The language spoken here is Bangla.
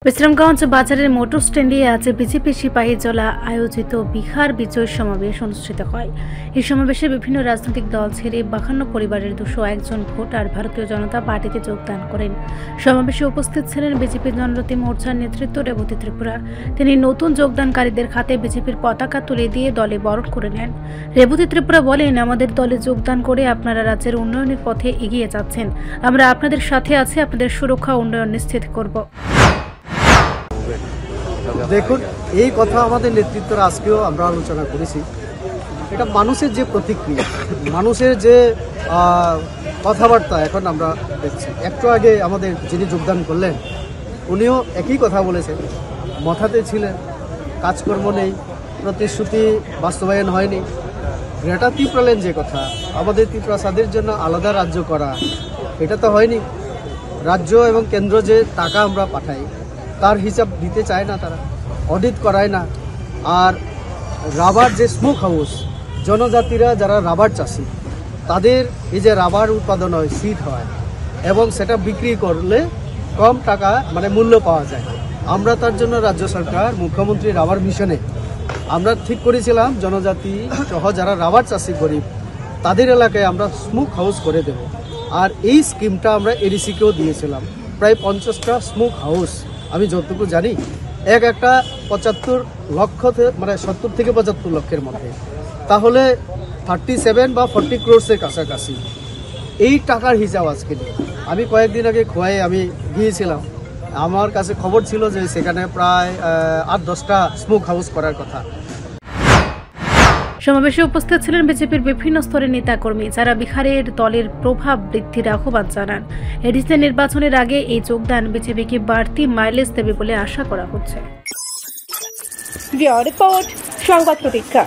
বিশ্রামগঞ্জ বাজারের মোটর স্ট্যান্ডে আজ বিজেপি সিপাহীজলা আয়োজিত বিহার বিজয় সমাবেশ অনুষ্ঠিত হয়। এই সমাবেশে বিভিন্ন রাজনৈতিক দল ছেড়ে 52 পরিবারের 201 জন ভোটার ভারতীয় জনতা পার্টিতে যোগদান করেন। সমাবেশে উপস্থিত ছিলেন বিজেপি জনজাতি মোর্চার নেতৃত্ব রেবতী ত্রিপুরা। তিনি নতুন যোগদানকারীদের হাতে বিজেপির পতাকা তুলে দিয়ে দলে বরণ করে নেন। রেবতী ত্রিপুরা বলেন, আমাদের দলে যোগদান করে আপনারা রাজ্যের উন্নয়নের পথে এগিয়ে যাচ্ছেন। আমরা আপনাদের সাথে আছি, আপনাদের সুরক্ষা উন্নয়ন নিশ্চিত করব। দেখুন, এই কথা আমাদের নেতৃত্বরা আজকেও আমরা আলোচনা করেছি। এটা মানুষের যে প্রতিক্রিয়া, মানুষের যে কথাবার্তা এখন আমরা দেখছি। একটু আগে আমাদের যিনি যোগদান করলেন উনিও একই কথা বলেছেন, মাথাতে ছিলেন, কাজকর্ম নেই, প্রতিশ্রুতি বাস্তবায়ন হয়নি। গ্রেটার ত্রিপুরালেন যে কথা, আমাদের ত্রিপুরাসাদের জন্য আলাদা রাজ্য করা, এটা তো হয়নি। রাজ্য এবং কেন্দ্র যে টাকা আমরা পাঠাই তার হিসাব দিতে চায় না, তারা অডিট করায় না। আর রাবার যে স্মোক হাউস, জনজাতিরা যারা রাবার চাষি, তাদের এই যে রাবার উৎপাদন হয়, সিড হয় এবং সেটা বিক্রি করলে কম টাকা মূল্য পাওয়া যায়। আমরা তার জন্য রাজ্য সরকার মুখ্যমন্ত্রী রাবার মিশনে আমরা ঠিক করেছিলাম জনজাতি সহ যারা রাবার চাষি গরিব তাদের এলাকায় আমরা স্মোক হাউস করে দেব। আর এই স্কিমটা আমরা এডিসিকেও দিয়েছিলাম। প্রায় 50টা স্মোক হাউস, আমি যতটুকু জানি একটা 75 লক্ষ 70 থেকে 75 লক্ষের মধ্যে, তাহলে 37 বা 40 ক্রোড়সের কাছাকাছি এই টাকার হিসাব আজকে নেই। আমি কয়েকদিন আগে খোয়াই আমি গিয়েছিলাম, আমার কাছে খবর ছিল যে সেখানে প্রায় 8-10টা স্মোক হাউস করার কথা। সমাবেশে উপস্থিত ছিলেন বিজেপির বিভিন্ন স্তরের নেতাকর্মী, যারা বিহারের দলের প্রভাব বৃদ্ধির আহ্বান জানান। এডিসি নির্বাচনের আগে এই যোগদান বিজেপিকে বাড়তি মাইলেজ দেবে বলে আশা করা হচ্ছে। রিপোর্ট সংবাদ প্রতীক্ষা।